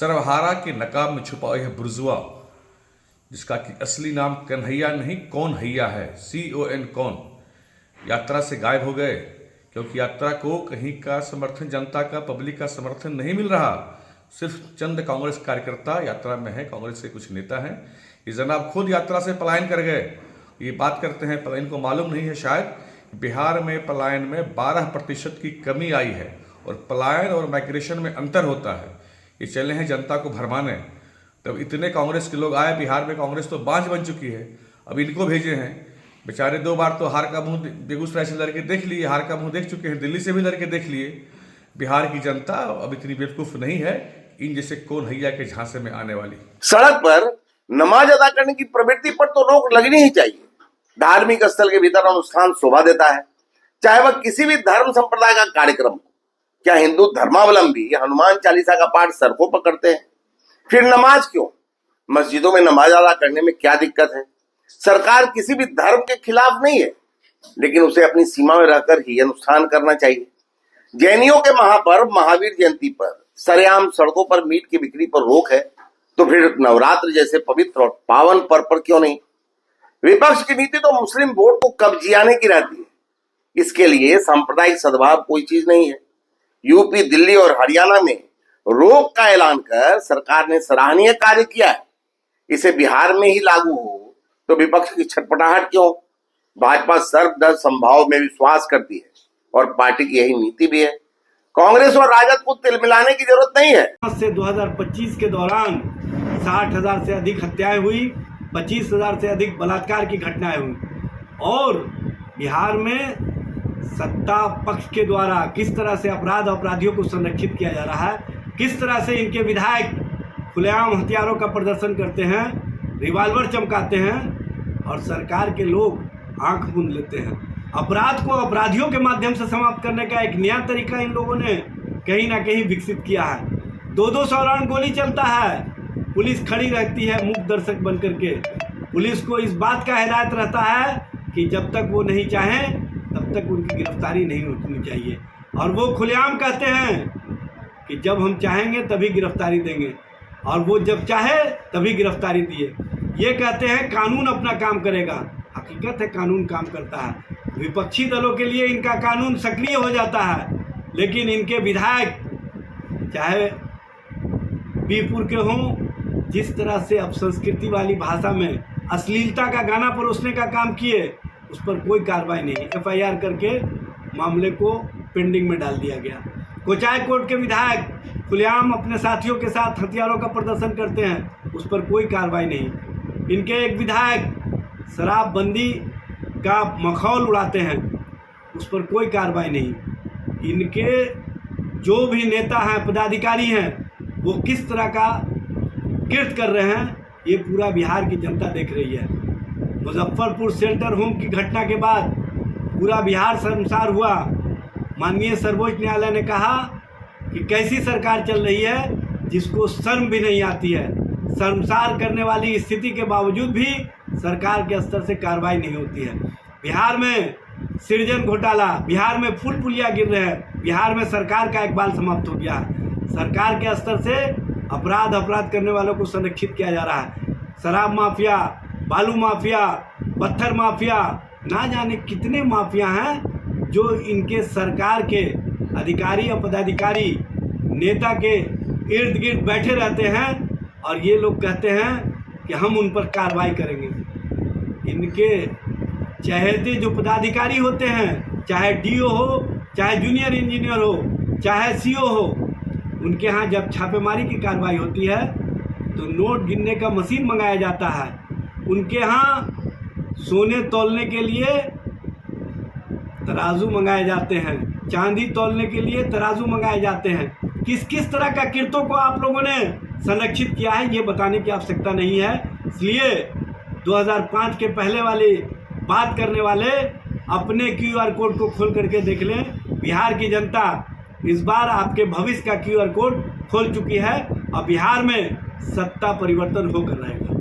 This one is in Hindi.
सर्वहारा के नकाब में छुपा यह बुर्जुआ, जिसका कि असली नाम कन्हैया नहीं कौन हैया है, CON कौन, यात्रा से गायब हो गए क्योंकि यात्रा को कहीं का समर्थन, जनता का, पब्लिक का समर्थन नहीं मिल रहा। सिर्फ चंद कांग्रेस कार्यकर्ता यात्रा में है, कांग्रेस के कुछ नेता हैं। ये जनाब खुद यात्रा से पलायन कर गए। ये बात करते हैं, पर इनको मालूम नहीं है शायद बिहार में पलायन में 12% की कमी आई है और पलायन और माइग्रेशन में अंतर होता है। ये चले हैं जनता को भरमाने। तब इतने कांग्रेस के लोग आए, बिहार में कांग्रेस तो बांझ बन चुकी है, अब इनको भेजे हैं। बेचारे 2 बार तो हार का मुंह बेगूसराय से लड़के देख लिए, हार का मुंह देख चुके हैं, दिल्ली से भी लड़के देख लिए। बिहार की जनता अब इतनी बेवकूफ नहीं है इन जैसे कौन हैया के झांसे में आने वाली। सड़क पर नमाज अदा करने की प्रवृत्ति पर तो रोक लगनी ही चाहिए। धार्मिक स्थल के भीतर अनुष्ठान शोभा देता है, चाहे वह किसी भी धर्म संप्रदाय का कार्यक्रम हो। क्या हिंदू धर्मावलंबी हनुमान चालीसा का पाठ सड़कों पर करते हैं? फिर नमाज क्यों? मस्जिदों में नमाज अदा करने में क्या दिक्कत है? सरकार किसी भी धर्म के खिलाफ नहीं है, लेकिन उसे अपनी सीमा में रहकर ही अनुष्ठान करना चाहिए। जैनियों के महापर्व महावीर जयंती पर सरेआम सड़कों पर मीट की बिक्री पर रोक है, तो फिर नवरात्र जैसे पवित्र और पावन पर्व पर क्यों नहीं? विपक्ष की नीति तो मुस्लिम वोट को कब्जियाने की रहती है। इसके लिए सांप्रदायिक सद्भाव कोई चीज नहीं है। यूपी, दिल्ली और हरियाणा में रोक का ऐलान कर सरकार ने सराहनीय कार्य किया है। इसे बिहार में ही लागू हो तो विपक्ष की छटपटाहट क्यों? भाजपा सर्वदल संभाव में विश्वास करती है और पार्टी की यही नीति भी है। कांग्रेस और राजद को तिल मिलाने की जरूरत नहीं है। से 2025 के दौरान 60,000 से अधिक हत्याएं हुई, 25,000 से अधिक बलात्कार की घटनाएं हुई और बिहार में सत्ता पक्ष के द्वारा किस तरह से अपराधियों को संरक्षित किया जा रहा है, किस तरह से इनके विधायक खुलेआम हथियारों का प्रदर्शन करते हैं, रिवॉल्वर चमकाते हैं और सरकार के लोग आंख मूंद लेते हैं। अपराध को अपराधियों के माध्यम से समाप्त करने का एक नया तरीका इन लोगों ने कहीं ना कहीं विकसित किया है। 200 राउंड गोली चलता है, पुलिस खड़ी रहती है मूक दर्शक बन करके। पुलिस को इस बात का हिदायत रहता है कि जब तक वो नहीं चाहें तब तक उनकी गिरफ्तारी नहीं होनी चाहिए, और वो खुलेआम कहते हैं कि जब हम चाहेंगे तभी गिरफ्तारी देंगे, और वो जब चाहे तभी गिरफ्तारी दिए। ये कहते हैं कानून अपना काम करेगा, हकीकत है कानून काम करता है। विपक्षी दलों के लिए इनका कानून सक्रिय हो जाता है, लेकिन इनके विधायक चाहे बीरपुर के हों, जिस तरह से अपसंस्कृति वाली भाषा में अश्लीलता का गाना परोसने का काम किए, उस पर कोई कार्रवाई नहीं। FIR करके मामले को पेंडिंग में डाल दिया गया। कोचाई कोर्ट के विधायक खुलेआम अपने साथियों के साथ हथियारों का प्रदर्शन करते हैं, उस पर कोई कार्रवाई नहीं। इनके एक विधायक शराबबंदी का मखौल उड़ाते हैं, उस पर कोई कार्रवाई नहीं। इनके जो भी नेता हैं, पदाधिकारी हैं, वो किस तरह का कृत्य कर रहे हैं, ये पूरा बिहार की जनता देख रही है। मुजफ्फरपुर शेल्टर होम की घटना के बाद पूरा बिहार शर्मसार हुआ। माननीय सर्वोच्च न्यायालय ने कहा कि कैसी सरकार चल रही है जिसको शर्म भी नहीं आती है। शर्मसार करने वाली स्थिति के बावजूद भी सरकार के स्तर से कार्रवाई नहीं होती है। बिहार में सृजन घोटाला, बिहार में फूल पुलिया गिर रहे हैं, बिहार में सरकार का इकबाल समाप्त हो गया है। सरकार के स्तर से अपराध करने वालों को संरक्षित किया जा रहा है। शराब माफिया, बालू माफिया, पत्थर माफिया, ना जाने कितने माफिया हैं जो इनके सरकार के अधिकारी और पदाधिकारी नेता के इर्द गिर्द बैठे रहते हैं, और ये लोग कहते हैं कि हम उन पर कार्रवाई करेंगे। इनके चहेते जो पदाधिकारी होते हैं, चाहे DO हो, चाहे जूनियर इंजीनियर हो, चाहे CO हो, उनके यहाँ जब छापेमारी की कार्रवाई होती है तो नोट गिनने का मशीन मंगाया जाता है। उनके यहाँ सोने तौलने के लिए तराजू मंगाए जाते हैं, चांदी तौलने के लिए तराजू मंगाए जाते हैं। किस किस तरह का कृत्यों को आप लोगों ने संरक्षित किया है, ये बताने की आवश्यकता नहीं है। इसलिए 2005 के पहले वाली बात करने वाले अपने QR कोड को खोल करके देख लें। बिहार की जनता इस बार आपके भविष्य का QR कोड खोल चुकी है और बिहार में सत्ता परिवर्तन होकर रहेगा।